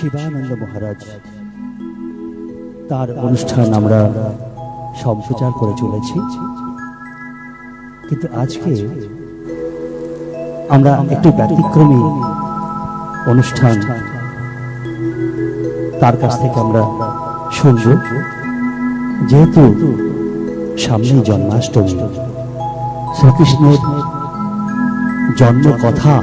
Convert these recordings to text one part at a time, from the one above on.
শিবানন্দ মহারাজ তার অনুষ্ঠান আমরা সম্প্রচার করে চলেছি, কিন্তু আজকে আমরা একটু ব্যতিক্রমী অনুষ্ঠান তার কাছ থেকে আমরা শুনব। যেহেতু সামনেই জন্মাষ্টমী, শ্রীকৃষ্ণের জন্ম কথা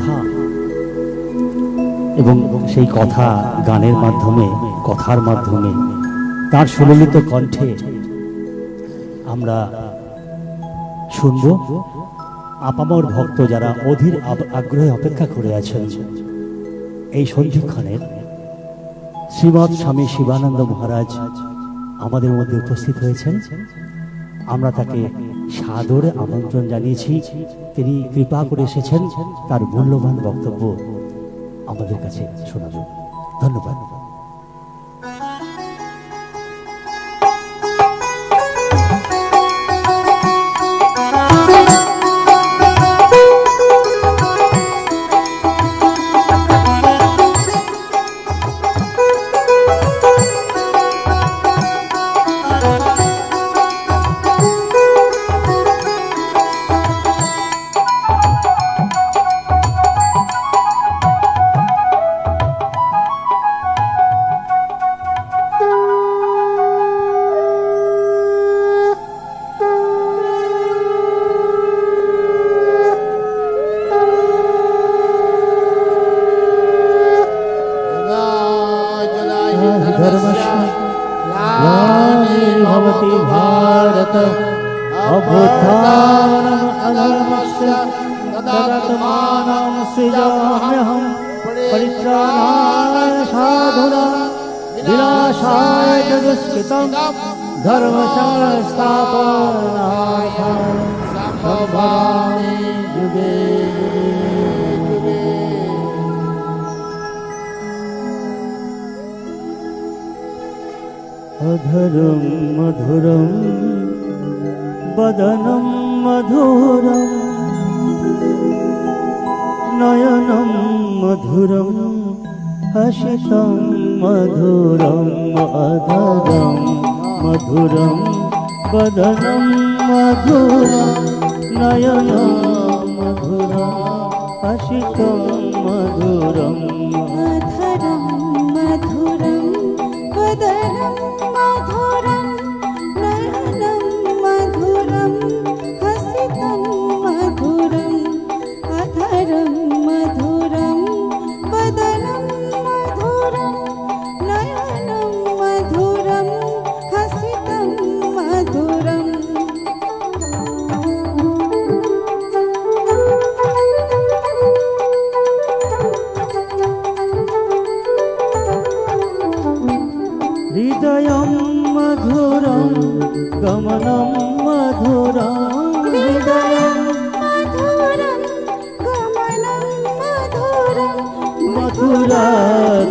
এবং সেই কথা গানের মাধ্যমে, কথার মাধ্যমে তার সুললিত কণ্ঠে আমরা শুনব। আপামর ভক্ত যারা অধীর আগ্রহে অপেক্ষা করে আছেন এই সন্ধিক্ষণের, শ্রীমৎ স্বামী শিবানন্দ মহারাজ আমাদের মধ্যে উপস্থিত হয়েছেন। আমরা তাকে সাদরে আমন্ত্রণ জানিয়েছি। তিনি কৃপা করে এসেছেন, তার মূল্যবান বক্তব্য আমাদের কাছে শোনাবেন। ধন্যবাদ। भवति भारत अभ्युत्थानम् अधर्मस्य तदात्मानं सृजाम्यहं परित्राणाय साधूनां विनाशाय च दुष्कृतं धर्मसंस्थापनार्थं सम्भवामि युगे युगे। अधरं मधुरं वदनं मधुरं नयनं मधुरं हसितं मधुरं अधरं मधुरं वदनं मधुरं नयनं मधुरं हसितं मधुरं अधरं मधुरं वदनं मधुरं नयनं मधुरं हसितं मधुरं अधरं मधुरं वदनं मधुरं नयनं मधुरं हसितं मधुरम्। हृदयं मधुरं गमनं मधुरं हृदयं मधुरं गमनं मधुरं मधुराधिपते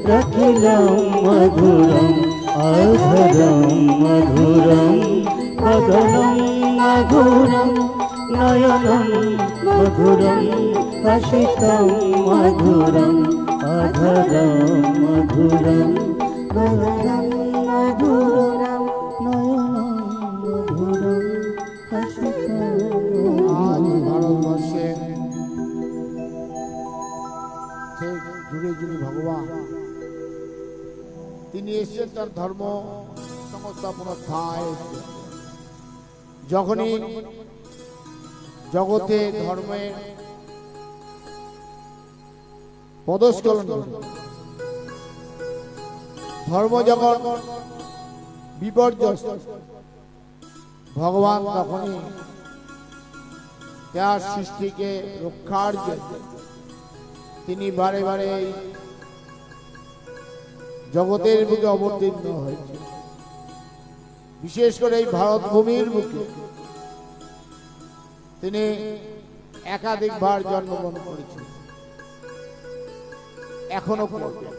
रखिलं मधुरम् अधरं मधुरं वदनं मधुरं नयनं मधुरं हसितं मधुरम् अधरं मधुरं वदनं मधुरं नयनं मधुरं हसितं। आज ভারতবর্ষে ঠিক যুগে যুগে ভগবান তিনি এসেছেন তার ধর্ম সংস্থাপনায়। যখনই জগতে ধর্মের পদস্খলন ঘটে, ধর্ম যখন বিপর্যস্ত, ভগবান তখনই তার সৃষ্টিকে রক্ষার জন্য তিনি বারে বারে জগতের বুকে অবতীর্ণ হয়েছে। বিশেষ করে এই ভারত ভূমির বুকে তিনি একাধিকবার জন্মগ্রহণ করেছেন, এখনো করবেন।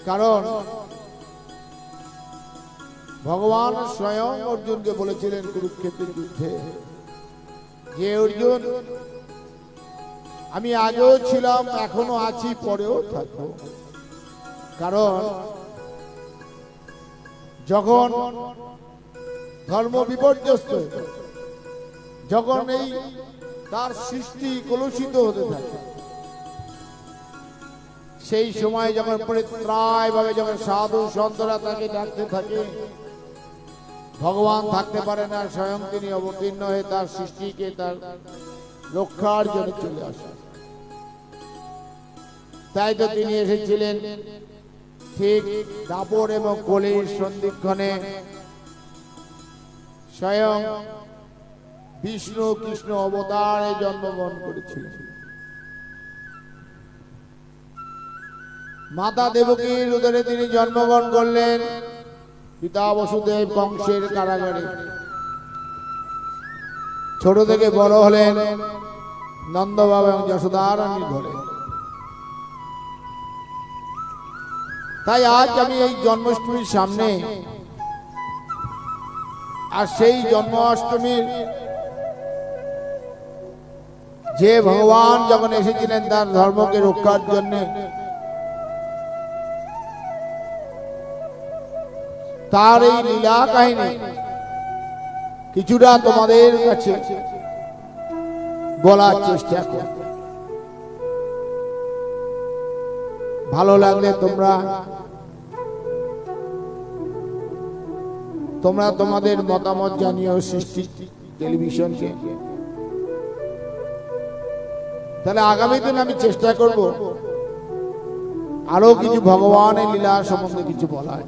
কারণ ভগবান স্বয়ং অর্জুনকে বলেছিলেন কুরুক্ষেত্রের যুদ্ধে যে অর্জুন আমি আগেও ছিলাম, এখনো আছি, পরেও থাকবো। কারণ যখন ধর্ম বিপর্যস্ত, যখন এই তার সৃষ্টি কলুষিত হতে থাকে, সেই সময় যখন পরিত্রায় ভাবে যখন সাধু সন্তরা তাকে ডাকতে থাকে, ভগবান থাকতে পারে না, স্বয়ং তিনি অবতীর্ণ হয়ে তার সৃষ্টিকে তার রক্ষার জন্য চলে আসে। তাই তো তিনি এসেছিলেন ঠিক দাপর এবং কলির সন্ধিক্ষণে, স্বয়ং বিষ্ণু কৃষ্ণ অবতারে জন্মগ্রহণ করেছিলেন। মাতা দেবকীর উদরে তিনি জন্মগ্রহণ করলেন, পিতা বসুদেব কংসের কারাগারে। ছোট থেকে বড় হলেন নন্দবাবা এবং যশোদা রানীর ঘরে। তাই আজ আমি এই জন্মাষ্টমীর সামনে, আর সেই জন্মাষ্টমীর যে ভগবান যখন এসেছিলেন তার ধর্মকে রক্ষার জন্য, তার এই লীলা কাহিনী কিছুটা তোমাদের কাছে বলার চেষ্টা কর। ভালো লাগলে তোমরা তোমাদের মতামত জানিও সৃষ্টি টেলিভিশনকে। তাহলে আগামী দিন আমি চেষ্টা করব আরো কিছু ভগবানের লীলা সম্বন্ধে কিছু বলার।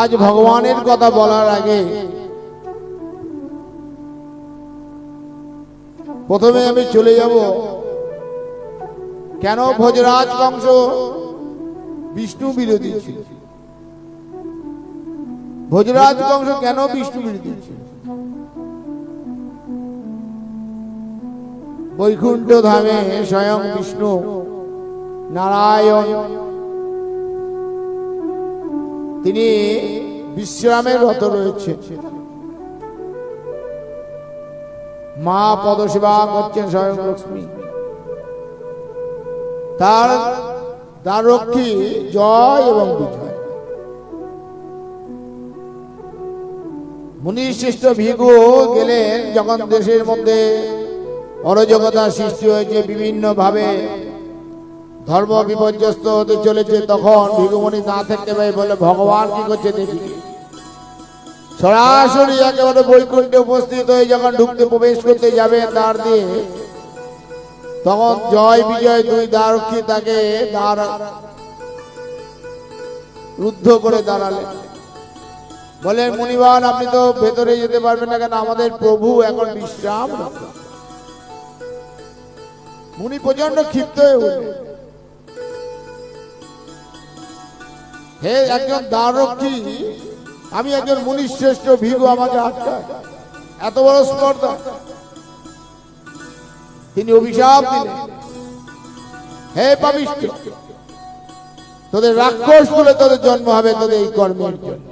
আজ ভগবানের কথা বলার আগে প্রথমে আমি চলে যাব কেন ভোজরাজ কংস বিষ্ণু বিরোধী ছিল। ভোজরাজ কংস কেন বিষ্ণু বিরোধী ছিল? বৈকুণ্ঠ ধামে স্বয়ং বিষ্ণু নারায়ণ তিনি বিশ্রামের রত রয়েছে, মা পদসেবা করছেন স্বয়ং লক্ষ্মী। তার দ্বাররক্ষী জয় এবং বিজয়। মুনিশ্রেষ্ঠ ভিগু গেলেন যখন দেশের মধ্যে অরাজকতা সৃষ্টি হয়েছে, বিভিন্ন ভাবে ধর্ম বিপর্যস্ত হতে চলেছে, তখন ভিগুমণি না থাকতে পারে বলে ভগবান কি করছে দেখি। সরাসরি একেবারে বৈকুণ্ঠে উপস্থিত হয়ে যখন ঢুকতে প্রবেশ করতে যাবে দ্বার দিয়ে, তখন জয় বিজয় দুই দ্বাররক্ষী তাকে দ্বার রুদ্ধ করে দাঁড়ালেন। বলে মুনিবান আপনি তো ভেতরে যেতে পারবেন না, কেন আমাদের প্রভু এখন বিশ্রাম। মুনি প্রচন্ড ক্ষিপ্ত হয়ে উঠলেন, হে একজন দ্বাররক্ষী, আমি একজন মুনিশ্রেষ্ঠ ভিগু, আমাকে আটকায়, এত বড় স্পর্ধা। তিনি অভিশাপ দিলেন, হে পাপিষ্ঠ, তোদের রাক্ষস বলে তোদের জন্ম হবে তোদের এই কর্মের জন্য।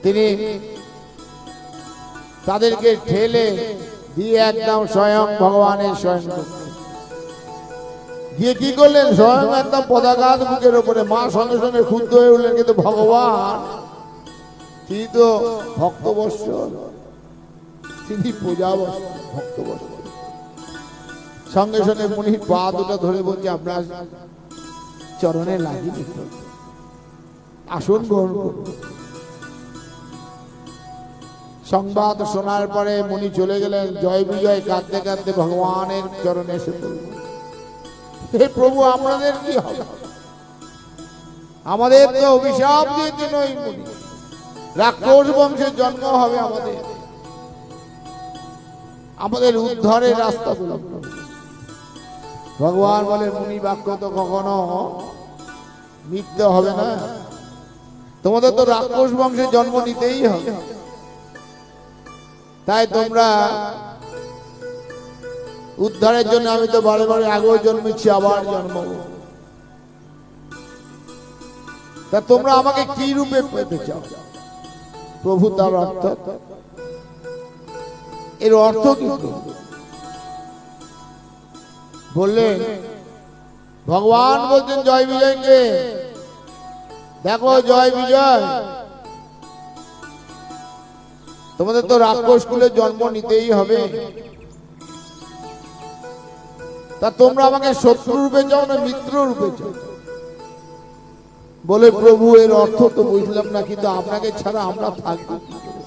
তিনি তাদেরকে ঠেলে দিয়ে একদম স্বয়ং ভগবানের স্বয়ং গিয়ে কি করলেন, স্বয়ং একদম পদাঘাত বুকের উপরে। মা সঙ্গে সঙ্গে ক্ষুব্ধ হয়ে উঠলেন, কিন্তু ভগবান তিনি তো ভক্তবৎস, তিনি পূজা ভক্তবৎস। সঙ্গে সঙ্গে মুনি পা দুটো ধরে বলছে আপনার চরণে লাগিয়ে আসন গ্রহণ করুন। সংবাদ শোনার পরে মুনি চলে গেলেন, জয় বিজয় কাঁদতে কাঁদতে ভগবানের চরণে এসে পড়লেন। হে প্রভু, আমাদের কি হবে? আমাদের তো অভিশাপ দিয়েছে নই মুনি, রাক্ষস বংশের জন্ম হবে আমাদের, আমাদের উদ্ধারের রাস্তা বলুন। ভগবান বলে মুনি বাক্য তো কখনো মিথ্যে হবে না, তোমাদের তো রাক্ষস বংশের জন্ম নিতেই হবে। তাই তোমরা উদ্ধারের জন্য, আমি তো বারে বারে আগেও জন্মেছি, আবার জন্মাবো, তা তোমরা আমাকে কি রূপে পেতে চাও? প্রভু তার অর্থ এর অর্থ কি? বললেন ভগবান বলছেন জয় বিজয়কে, দেখো জয় বিজয়, তোমাদের তো রাক্ষস কুলে জন্ম নিতেই হবে, তা তোমরা আমাকে শত্রু রূপে চাও না মিত্র রূপে চাও? বলে প্রভু এর অর্থ তো বুঝলাম না, কিন্তু আপনাকে ছাড়া আমরা থাকবো কি করে?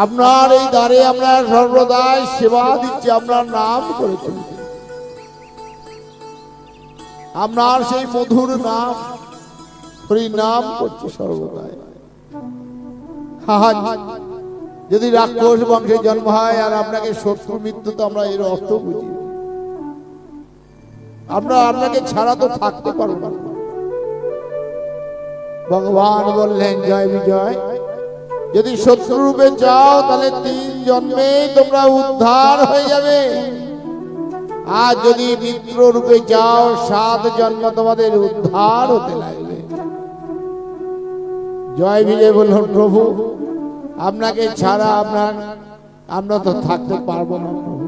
আপনার এই দ্বারে আমরা সর্বদাই সেবা দিচ্ছি, আপনার নাম করে চলছি, আপনার সেই মধুর নাম হরি নাম করছে সর্বদাই। যদি রাক্ষস বংশে জন্ম হয় আর আপনাকে শত্রু মৃত্যু, তো আমরা এর অর্থ বুঝি, আমরা আপনাকে ছাড়া তো থাকতে পারবো না। ভগবান বললেন জয় বিজয়, যদি শত্রু রূপে যাও তাহলে 3 জন্মেই তোমরা উদ্ধার হয়ে যাবে, আর যদি মিত্র রূপে যাও 7 জন্ম তোমাদের উদ্ধার হতে লাগবে। জয় বিজয় বললেন প্রভু আপনাকে ছাড়া আমরা তো থাকতে পারবো না প্রভু,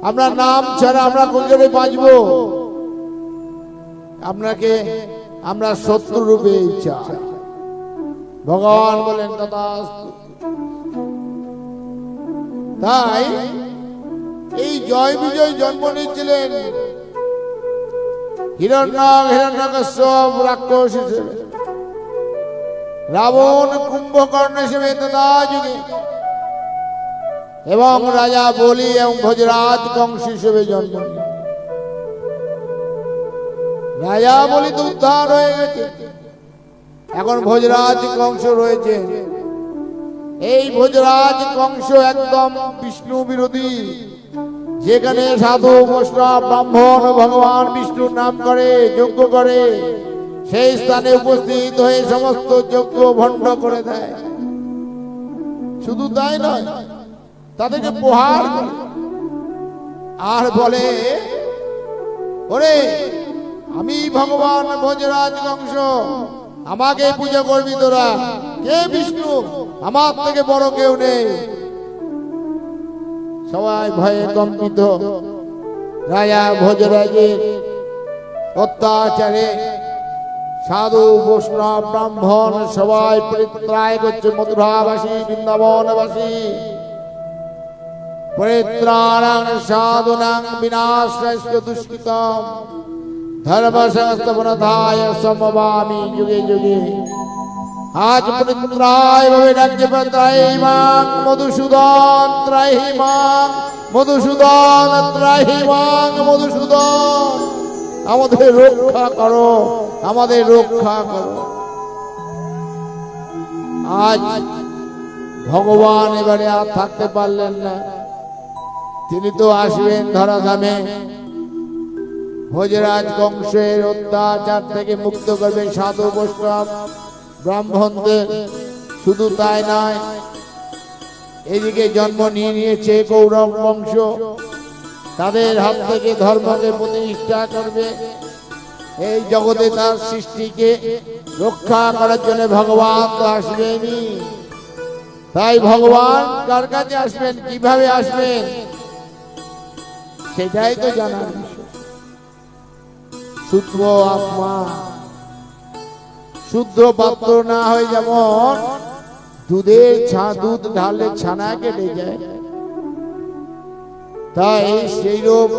আমরা নাম ছাড়া আমরা কোন করে বাঁচবো? আপনাকে আমরা শত্রু রূপে চাই। ভগবান বলেন তথাস্তু। তাই এই জয় বিজয় জন্ম নিয়েছিলেন হিরণ্যকশ্যপ রাক্ষস হিসেবে, রাবণ কুম্ভকর্ণ হিসেবে তথা যুগে, এবং রাজা বলি এবং ভোজরাজ কংস হিসেবে জন্ম নিলেন। রাজা বলি তো উদ্ধার হয়ে গেছে, এখন ভোজরাজ কংস রয়েছে। এই ভোজরাজ কংস একদম বিষ্ণু বিরোধী, যেখানে সাধু বৈষ্ণব ব্রাহ্মণ ভগবান বিষ্ণুর নাম করে যজ্ঞ করে, সেই স্থানে উপস্থিত হয়ে সমস্ত যজ্ঞ ভণ্ড করে দেয়। শুধু তাই নয়, তাদেরকে প্রহার করে আর বলে ওরে আমি ভগবান ভোজরাজ কংস, আমাকে পূজা করবি তোরা, কে বিষ্ণু, আমার থেকে বড় কেউ নেই। সবাই ভয়ে কম্পিত। রাজা ভোজরাজের অত্যাচারে সাধু বৈষ্ণব ব্রাহ্মণ সবাই পরিত্রায় করছে, মথুরাবাসী বৃন্দাবনবাসী। পরিত্রাণাং সাধুনাং বিনাশাস্য দুষ্কৃতম ধর্ম সংস্থাপনায় সমবামি যুগে যুগে। আজ পরিত্রায় ভাবে ডাকছে ত্রাহিমাং মধুসূদন, ত্রাহিমাং মধুসূদন, ত্রাহিমাং মধুসূদন, আমাদের রক্ষা করো, আমাদের রক্ষা করো। আজ ভগবান এবারে আর থাকতে পারলেন না, তিনি তো আসবেন ধরাধামে, ভোজরাজ কংসের অত্যাচার থেকে মুক্ত করবেন সাধু বৈষ্ণব ব্রাহ্মণদের। শুধু তাই নয়, এদিকে জন্ম নিয়েছে কৌরব বংশ, তাদের হাত থেকে ধর্মকে প্রতিষ্ঠা করবে। এই জগতে তার সৃষ্টিকে রক্ষা করার জন্য ভগবান তো আসবেনই। তাই ভগবান কার কাছে আসবেন, কিভাবে আসবেন, সেটাই তো জানার বিষয়। শুদ্ধ আত্মা, শুদ্ধ পাত্র না হয়, যেমন দুধ ঢালে ছানা কেটে যায়, তাই সেই রূপ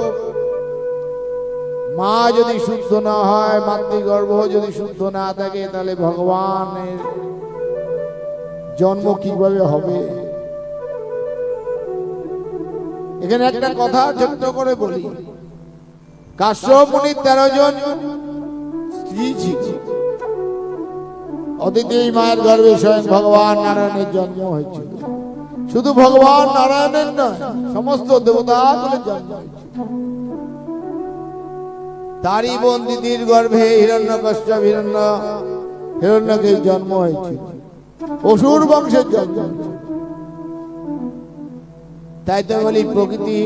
মা যদি শুদ্ধ না হয়, মাতৃগর্ভ যদি শুদ্ধ না থাকে, তাহলে ভগবানের জন্ম কিভাবে হবে? এখানে একটা কথা ছোট্ট করে বলি। কাশ্যপ মুনির 13 জন স্ত্রী ছিল। অদিতি মায়ের গর্ভে স্বয়ং ভগবান নারায়ণের জন্ম হয়েছিল। শুধু ভগবান নারায়ণের নয়, সমস্ত দেবতাগুলোর জন্ম হয়েছিল। তারই বোন দিদির গর্ভে হিরণ্যকশ্যপ হিরণ্যকের জন্ম হয়েছিল, অসুর বংশের জন্ম হয়েছিল। তাই তো বলি প্রকৃতি,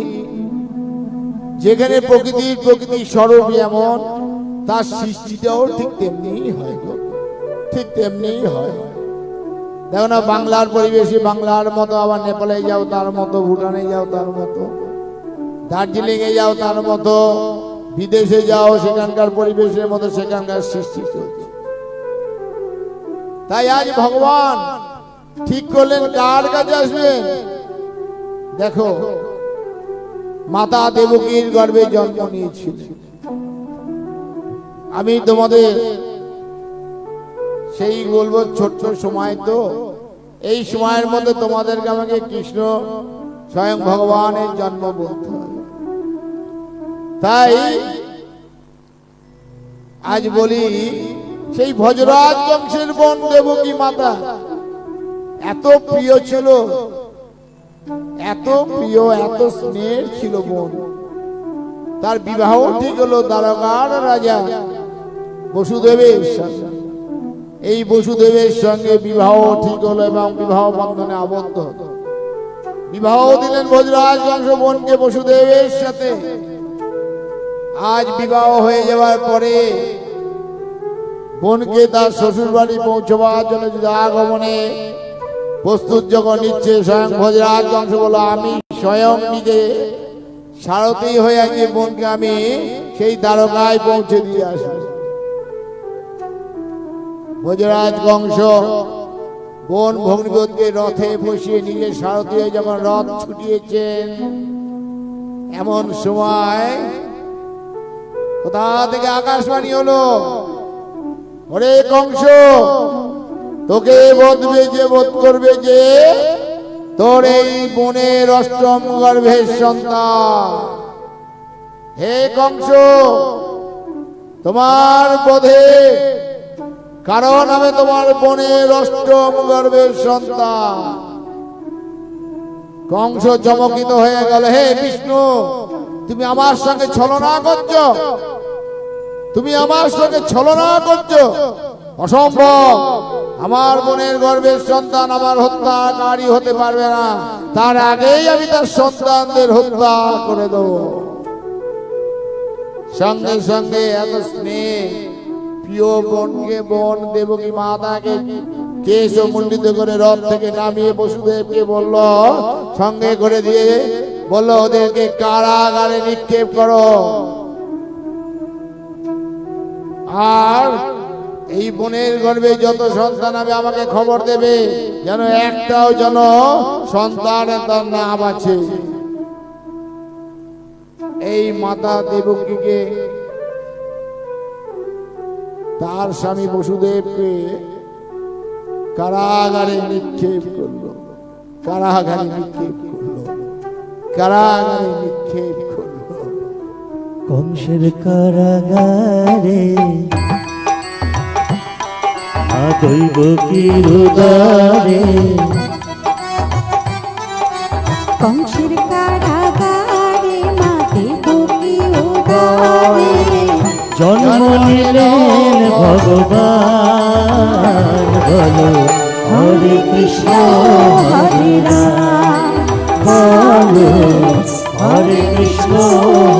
যেখানে প্রকৃতি স্বরূপ যেমন, তার সৃষ্টিটাও ঠিক তেমনি হয়, ঠিক তেমনি হয়। দেখো না বাংলার পরিবেশে বাংলার মতো, আবার নেপালে যাও তার মতো, ভুটানে যাও তার মতো, দার্জিলিং এ যাও তার মতো, বিদেশে যাও সেখানকার পরিবেশের মতো সেখানকার সৃষ্টি চলছে। তাই আজ ভগবান ঠিক করলেন কার কাছে আসবেন। দেখো মাতা দেবকীর গর্ভে জন্ম নিয়েছিলেন। আমি তোমাদের সেই বলবো ছোট্ট সময় তো, এই সময়ের মধ্যে তোমাদেরকে আমাকে কৃষ্ণ স্বয়ং ভগবানের জন্ম বলতে হবে। তাই আজ বলি সেই ভজরাজ বংশের বোন দেবকী মাতা এত প্রিয় ছিল, এত প্রিয়, এত স্নেহ ছিল বোন। তার বিবাহ ঠিক হলো দ্বারকার রাজা বসুদেবের সাথে। এই বসুদেবের সঙ্গে বিবাহ ঠিক হলো এবং বিবাহ বন্ধনে আবদ্ধ হলো। বিবাহ দিলেন ভোজরাজ বংশ বোনকে বসুদেবের সাথে। আজ বিবাহ হয়ে যাওয়ার পরে বোনকে তার শ্বশুর বাড়ি পৌঁছবার জন্য আগমনে প্রস্তুত যখন নিচ্ছে, স্বয়ং ভোজরাজ বংশ বলল আমি স্বয়ং নিজে সারথি হয়ে আজকে বোনকে আমি সেই দ্বারকায় পৌঁছে দিয়ে আসবো। ভোজরাজ বংশ বোন ভগ্নিপতিকে রথে বসিয়ে নিজে সারথি হয়ে যখন রথ ছুটিয়েছেন, এমন সময় কোথা থেকে আকাশবাণী হলো, ওরে কংস, তোকে বধবে যে বধ করবে যে তোর এই বোনের অষ্টম গর্ভের সন্তান। হে কংস, তোমার বধে কারণ আমি তোমার বোনের অষ্টম গর্ভের সন্তান। কংস চমকিত হয়ে গেল, হে বিষ্ণু, তুমি আমার সঙ্গে ছলনা করছো, তুমি আমার সঙ্গে ছলনা করছো, অসম্ভব। আমার বোনের গর্ভের সন্তান আমার হত্যাকারী হতে পারবে না, তার আগেই আমি তার সন্তানদের হত্যা করে দেব। সঙ্গে সঙ্গে এত স্নেহ প্রিয় বোনকে, বোন দেবকী মাতাকে কেশ মুন্ডিত করে রথ থেকে নামিয়ে বসুদেবকে বলল, সঙ্গে করে দিয়ে বলল ওদেরকে কারাগারে নিক্ষেপ করো। আর এই বোনের গর্ভে যত সন্তান হবে আমাকে খবর দেবে, যেন একটাও যেন সন্তান তার না বাঁচে। এই মাতা দেবকীকে তার স্বামী বসুদেবকে কারাগারে নিক্ষেপ করলো, কারাগারে নিক্ষেপ করলো, কারাগারে নিক্ষেপ করলো। কংসের কারাগারে দৈবকীর উদারে, কংসের কারাগারে মা দেবকী উদারে জন্ম নিলেন ভগবান। বলো হরে কৃষ্ণ হরে রাম, বলো হরে কৃষ্ণ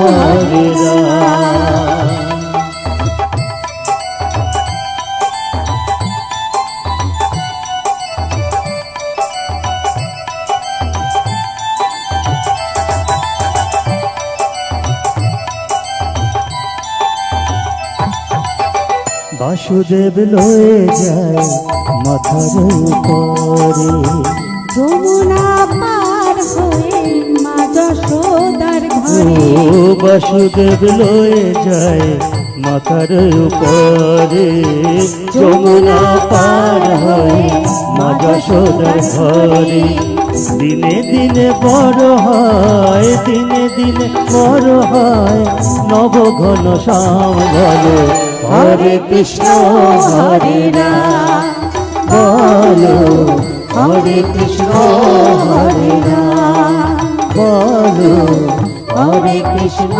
হরে রাম। বাসুদেব লয়ে যায় মাথার উপরে, যমুনা পার হয়ে মা যশোদার ঘরে। ও বাসুদেব লয়ে যায় মাথার উপরে, যমুনা পার হয়ে মা যশোদার ঘরে। দিনে দিনে বড় হয়, দিনে দিনে বড় হয় নবঘন শ্যাম। বলো হরে কৃষ্ণ হরে রাম, বলো হরে কৃষ্ণ হরে রাম, বলো হরে কৃষ্ণ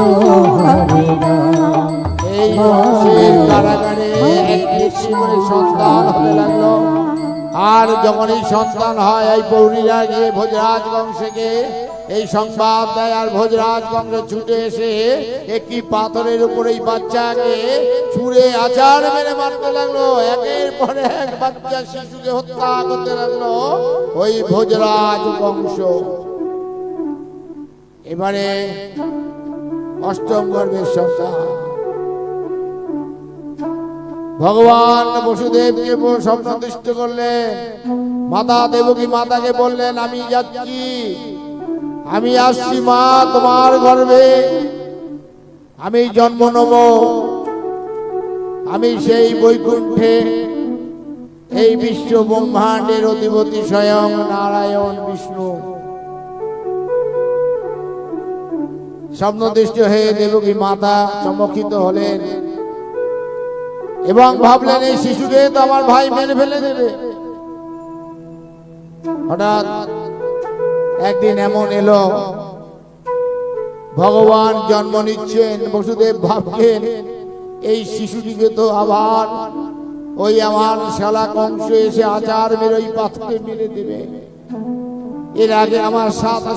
হরে রাম। এই কংসের কারাগারে একটি একটি করে সন্তান হতে লাগলো। আর যখনই সন্তান হয় এই পৌরীরা গিয়ে ভোজরাজ বংশকে এই সংবাদ দেয়, আর ভোজরাজ বংশ ছুটে এসে একটি পাথরের উপর এই বাচ্চাকে ছুঁড়ে আচার মেরে মারতে লাগলো। একের পর এক বাচ্চা শিশুকে হত্যা করতে লাগলো ওই ভোজরাজ বংশ। এবারে অষ্টম গর্ভের সন্তান ভগবান বসুদেবকে স্বপ্ন দৃষ্ট করলেন। মাতা দেবকী মাতাকে বললেন, আমি যাচ্ছি, আমি আসছি মা তোমার গর্ভে, আমি জন্ম নেব, আমি সেই বৈকুণ্ঠে এই বিশ্ব ব্রহ্মাণ্ডের অধিপতি স্বয়ং নারায়ণ বিষ্ণু। স্বপ্নদৃষ্ট হয়ে দেবকী মাতা চমকিত হলেন এবং ভাবলেন এই শিশুকে তো আমার ভাই মেরে ফেলে দেবে। হঠাৎ একদিন এমন এলো, ভগবান জন্ম নিচ্ছেন। বসুদেব ভাবছেন এই শিশুটিকে তো আবার ওই আমার শালা কংস এসে আচার মেরে ওই পাথরে মেরে দেবে। এর আগে আমার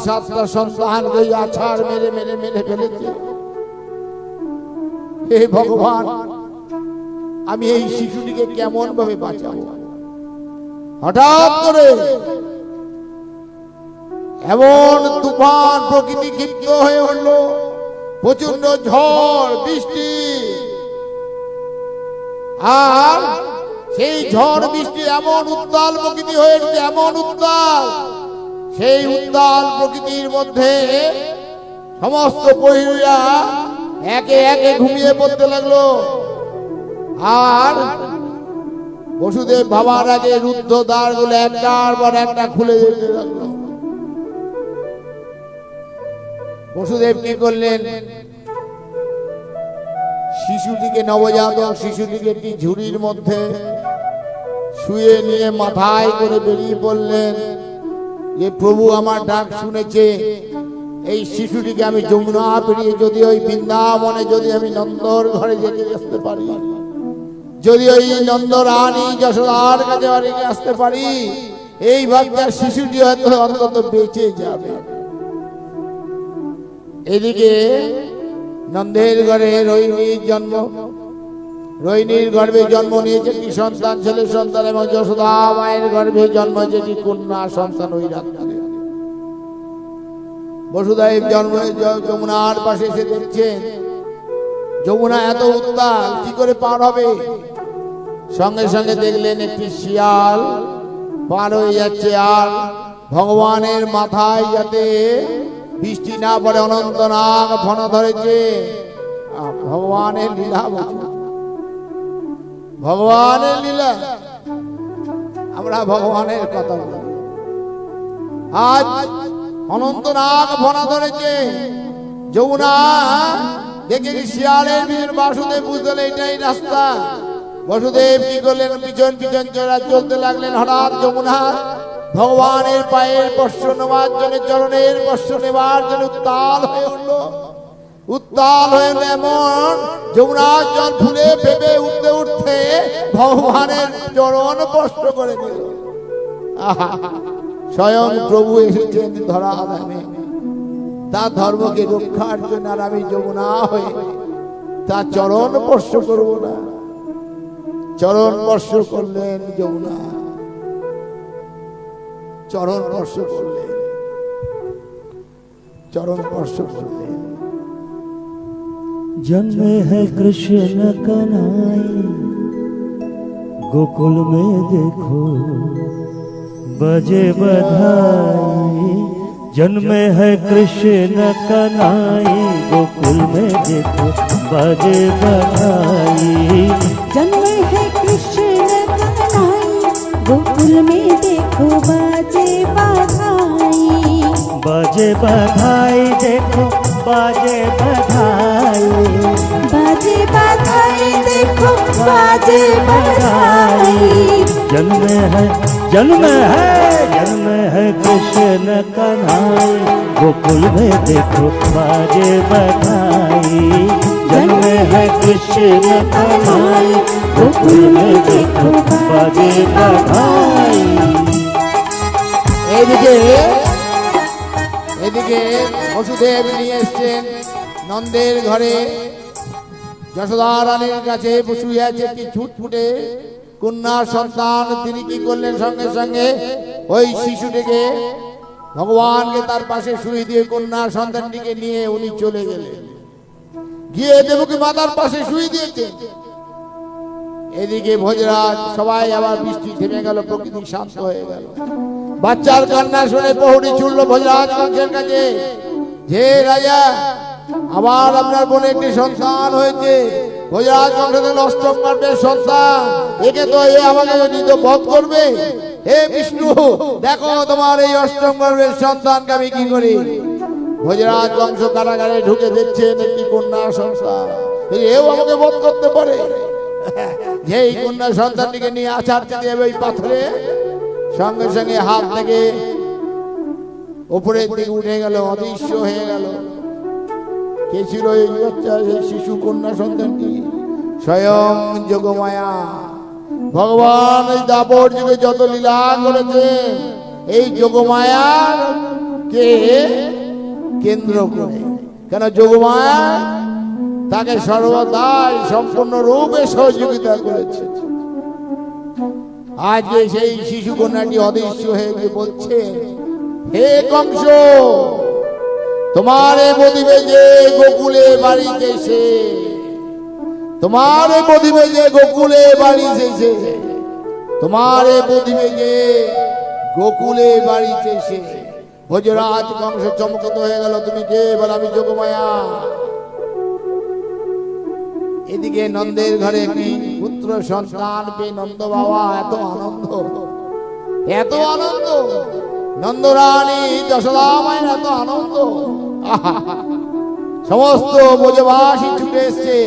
সাতটা সন্তান ওই আচার মেরে মেরে মেরে ফেলেছে। হে ভগবান, আমি এই শিশুটিকে কেমন ভাবে বাঁচাবো? হঠাৎ করে এমন তুফান, প্রকৃতি ক্ষিপ্ত হয়ে উঠল, প্রচন্ড ঝড় বৃষ্টি। আর সেই ঝড় বৃষ্টি এমন উত্তাল প্রকৃতি হয়েছে, এমন উত্তাল, সেই উত্তাল প্রকৃতির মধ্যে সমস্ত পহিরা একে একে ঘুমিয়ে পড়তে লাগলো। আর বসুদেব ভাবার আগে রুদ্ধ দ্বার গুলো একটার পর একটা খুলে যেতে লাগলো। বসুদেব কি করলেন, শিশুটিকে, নবজাতক শিশুটিকে একটি ঝুড়ির মধ্যে শুয়ে নিয়ে মাথায় করে বেরিয়ে পড়লেন যে প্রভু আমার ডাক শুনেছে, এই শিশুটিকে আমি যমুনা পেরিয়ে যদি ওই বৃন্দাবনে যদি আমি নন্দর ঘরে যেতে আসতে পারি, যদি ওই নন্দ রানী যশোদার কাছে রেখে আসতে পারি, এই বাচ্চা শিশুটি হয়তো অন্তত বেঁচে যাবে। এদিকে নন্দের ঘরে রোহিণীর জন্ম, রোহিণীর গর্ভে জন্ম নিয়েছে একটি সন্তান, ছেলে সন্তান, এবং যশোদা মায়ের গর্ভে জন্ম হয়েছে একটি কন্যা সন্তান। ওই রাত্রে বসুদেব জন্ম যমুনার পাশে এসে দেখছেন যমুনা এত উত্তাল, কি করে পার হবে? সঙ্গে সঙ্গে দেখলেন একটি শিয়াল পার হয়ে যাচ্ছে। আর ভগবানের মাথায় যাতে বৃষ্টি না পড়ে অনন্ত নাগ ফণ ধরেছে। ভগবানের লীলা, ভগবানের লীলা। আমরা ভগবানের কথা বলি। আজ অনন্ত নাগ ফণ ধরেছে যমুনা দেখে শিয়ালের ভিতর বাসুদেব বুঝলেন এটাই রাস্তা। বসুদেব কি করলেন, পিছন পিছন চলতে লাগলেন। হঠাৎ যমুনা ভগবানের পায়ের স্পর্শ নেওয়ার জন্য, চরণের স্পর্শ নেওয়ার জন্য উত্তাল হয়ে উঠল। উত্তাল হয়ে উঠল এমন যমুনার জল ফুলে ভেবে উঠতে উঠতে ভগবানের চরণ স্পর্শ করে দিল। স্বয়ং প্রভু এসেছেন ধরা ধামে তার ধর্মকে রক্ষার জন্য। আর আমি যমুনা হয়ে তার চরণ স্পর্শ করব না? চরণ স্পর্শ করলেন যমুনা, চরণ স্পর্শ করলেন, চরণ স্পর্শ করলেন। जन्मे है कृष्ण कन्हैया गोकुल में देखो बजे बधाई। जन्मे है कृष्ण कन्हैया गोकुल में देखो बजे बधाई। जन्मे है कृष्ण कन्हैया गोकुल में देखो बाजे बधाई। बाजे बधाई देखो बाजे बधाई। बाजे बधाई देखो बाजे बधाई। जन्मे है कृष्ण कन्हैया गोकुल में देखो बाजे बधाई। जन्मे है कृष्ण कन्हैया गोकुल में देखो बाजे बधाई। এদিকে এদিকে বসুদেব নিয়ে এসছেন নন্দের ঘরে যশোদা রানীর কাছে শুয়ে আছে একটি ছুটফুটে কন্যা সন্তান। তিনি কি করলেন, সঙ্গে সঙ্গে ওই শিশুটিকে ভগবানকে তার পাশে শুয়ে দিয়ে কন্যা সন্তানটিকে নিয়ে উনি চলে গেলেন, গিয়ে দেবকী মাতার পাশে শুয়ে দিয়েছেন। এদিকে ভোজরাজ সবাই আবার বৃষ্টি থেমে গেল, প্রকৃতি শান্ত হয়ে গেল। বাচ্চার কান্না শুনে প্রহরী ছুটল ভোজরাজ কংসের কাছে, যে রাজা আবার আপনার বোনে একটি সন্তান হয়েছে। ভোজরাজ কংস অষ্টম গর্ভের সন্তান, একে তো এ আমাকে নিত বধ করবে। হে বিষ্ণু, দেখো তোমার এই অষ্টম গর্ভের সন্তানকে আমি কি করি। ভোজরাজ কংস কারাগারে ঢুকে দেখছেন একটি কন্যা সন্তান, এও আমাকে বধ করতে পারে। যে এই কন্যা সন্তানটিকে নিয়ে আছাড়তে দেবে ওই পাথরে, সঙ্গে সঙ্গে হাত থেকে উপরের দিকে উঠে গেল, অদৃশ্য হয়ে গেল। কে ছিল এই বাচ্চা, এই শিশু কন্যা সন্তানটি? স্বয়ং যোগমায়া। ভগবান এই দাপর যুগে যত লীলা করেছেন এই যোগমায়ার কে কেন্দ্র করে। কেন যোগমায়া তাকে সর্বদাই সম্পূর্ণ রূপে সহযোগিতা করেছে। আজকে সেই শিশু কন্যাটি অদৃশ্য হয়ে গিয়ে বলছে, হে কংস, তোমারে বদিবে যে গোকুলে বাড়িতে এসে, তোমারে বদিবে যে গোকুলে বাড়িতে এসে, তোমারে বদিবে যে গোকুলে বাড়িতে এসে। ভোজরাজ কংস চমকিত হয়ে গেল, তুমি কে? বল, আমি যোগমায়া। এদিকে নন্দের ঘরে একটি পুত্র সন্তান পেয়ে নন্দ বাবা এত আনন্দ, এত আনন্দ। নন্দরানী যশোদা মায়ের এত আনন্দ। সমস্ত ব্রজবাসী ছুটে এসছে,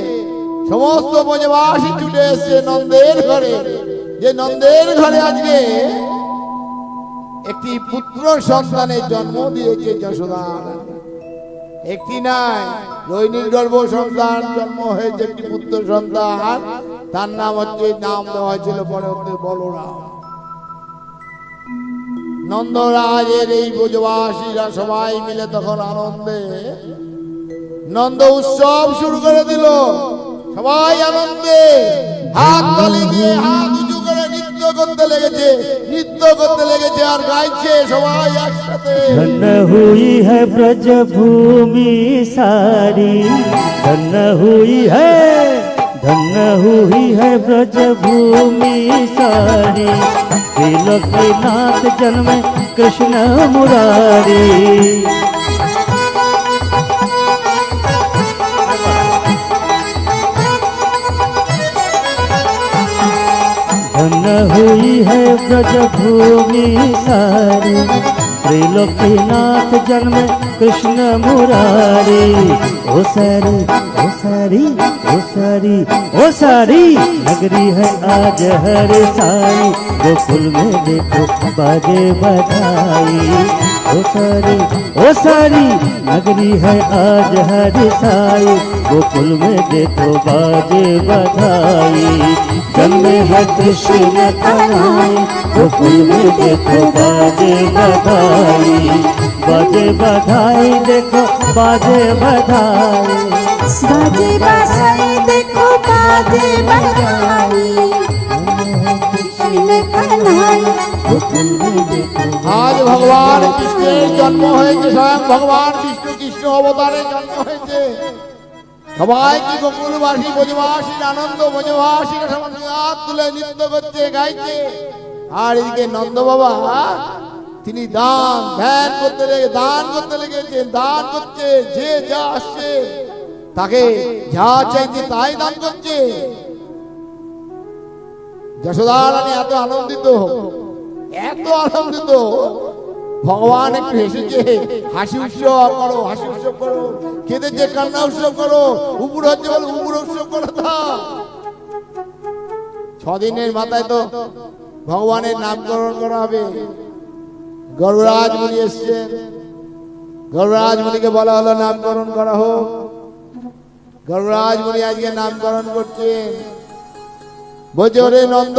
সমস্ত ব্রজবাসী ছুটে এসছে নন্দের ঘরে, যে নন্দের ঘরে আজকে একটি পুত্র সন্তানের জন্ম দিয়েছে যশোদা। একটি নাই, রোহিণীর গর্ভ সন্তান জন্ম হয়েছে, একটি পুত্র সন্তান। তার নাম হচ্ছে, নাম দেওয়া হয়েছিল পরে হচ্ছে বলরাম। নন্দরাজের এই ব্রজবাসীরা সবাই মিলে তখন আনন্দে নন্দ উৎসব শুরু করে দিল। সবাই আনন্দে হাত তালি দিয়ে হাত উঁচু করে নৃত্য করতে লেগেছে, নৃত্য করতে লেগেছে আর গাইছে সবাই একসাথে। धन्य हुई है ब्रज भूमि सारी, धन्य हुई है ब्रज भूमि सारी, त्रिलोकीनाथ जन्मे कृष्ण मुरारी। धन्य हुई है ब्रज भूमि सारी, त्रिलोकीनाथ जन्म कृष्ण मुरारी। ओ सारी ओ सारी ओ सारी ओ सारी नगरी है आज हर साई, गोकुल में देखो बाजे बधाई। ओ सारी नगरी है आज हर साई, गोकुल में देखो बाजे बधाई। जन्मे है कृष्ण कन्हैया, गोकुल में देखो बाजे बधाई, बाजे बधाई देखो बाजे बधाई, बाजे बधाई देखो बाजे बधाई। कृष्ण कन्हैया गोकुल में देखो। আজ ভগবান কৃষ্ণের জন্ম হয়েছে, স্বয়ং ভগবান বিষ্ণু কৃষ্ণ অবতারে জন্ম হয়েছে। সবাই কি গোকুলবাসী ব্রজবাসীর আনন্দ, ব্রজবাসীরা সবাই হাত তুলে নৃত্য করছে, গাইছে। আর এদিকে নন্দ বাবা তিনি দান ধ্যান করতে লেগেছেন, দান করছে। যে যা আসছে তাকে যা চাইছে তাই দান করছে। যশোদা রানী এত আনন্দিত, এত আনন্দিত। ভগবান একটু হেসেছে, হাসি উৎসব করো, হাসি উৎসব করো। কেঁদেছে, কান্না উৎসব করো। উপর হচ্ছে বলো, উপর উৎসব করো। 6 দিনের মাথায় তো ভগবানের নামকরণ করা হবে। গর্ভরাজ মুনি এসছেন, গর্ভরাজ মুনিকে বলা হলো নামকরণ করা হোক। গর্ভরাজ মুনি আজকে নামকরণ করছেন। বলছে, ওরে নন্দ,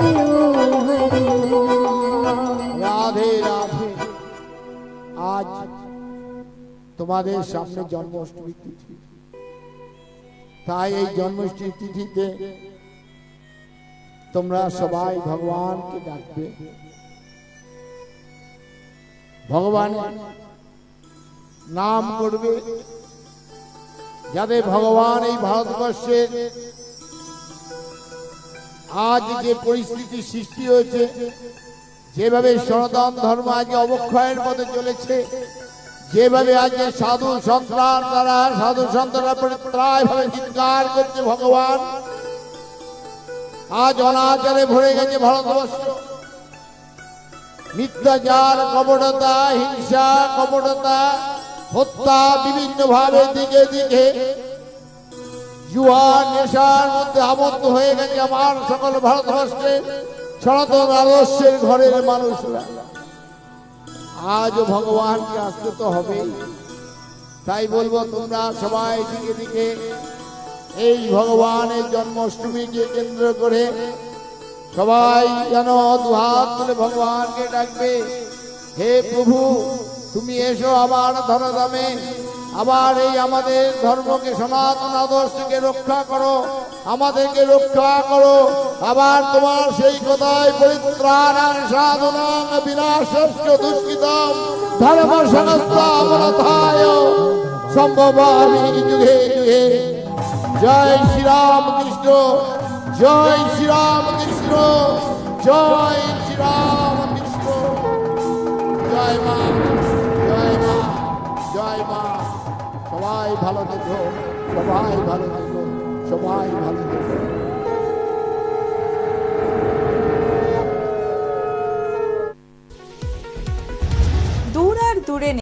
তোমাদের সামনে জন্মাষ্টমী তিথি, তাই এই জন্মাষ্টমী তিথিতে তোমরা সবাই ভগবানকে ডাকবে, ভগবানের নাম করবে, যাতে ভগবান এই ভারতবর্ষের আজ যে পরিস্থিতি সৃষ্টি হয়েছে, যেভাবে সনাতন ধর্ম আজ অবক্ষয়ের পথে চলেছে, যেভাবে আজ সাধু সন্তানরা প্রায় ভাবে চিৎকার করছে ভগবান, আজ অনাচারে ভরে গেছে ভারতবর্ষ, মিথ্যাচার, কপটতা, হিংসা, কপটতা, হত্যা, বিভিন্ন ভাবে দিকে দিকে জুয়া নেশার মধ্যে আবদ্ধ হয়ে গেছে আমার সকল ভারতবর্ষে সনাতন আদর্শের ঘরের মানুষরা। আজ ভগবানকে আসতে তো হবে, তাই বলবো তোমরা সবাই দিকে দিকে এই ভগবানের জন্মাষ্টমীকে কেন্দ্র করে সবাই যেন দুহাত তুলে ভগবানকে ডাকবে, হে প্রভু তুমি এসো আবার ধরাধামে, আবার এই আমাদের ধর্মকে সনাতন আদর্শকে রক্ষা করো, আমাদেরকে রক্ষা করো, আবার তোমার সেই কথায় পরিত্রাণাং সাধনাং বিনাশস্য দুষ্কৃতম ধর্ম সংস্থাপনায় সম্ভবামি যুগে যুগে। জয় শ্রীরাম কৃষ্ণ, জয় শ্রীরাম কৃষ্ণ, জয় শ্রীরাম কৃষ্ণ। জয় মা, জয় মা, জয় মা। সবাই ভালো থেকো, সবাই ভালো থেকো, সবাই ভালো থেকো।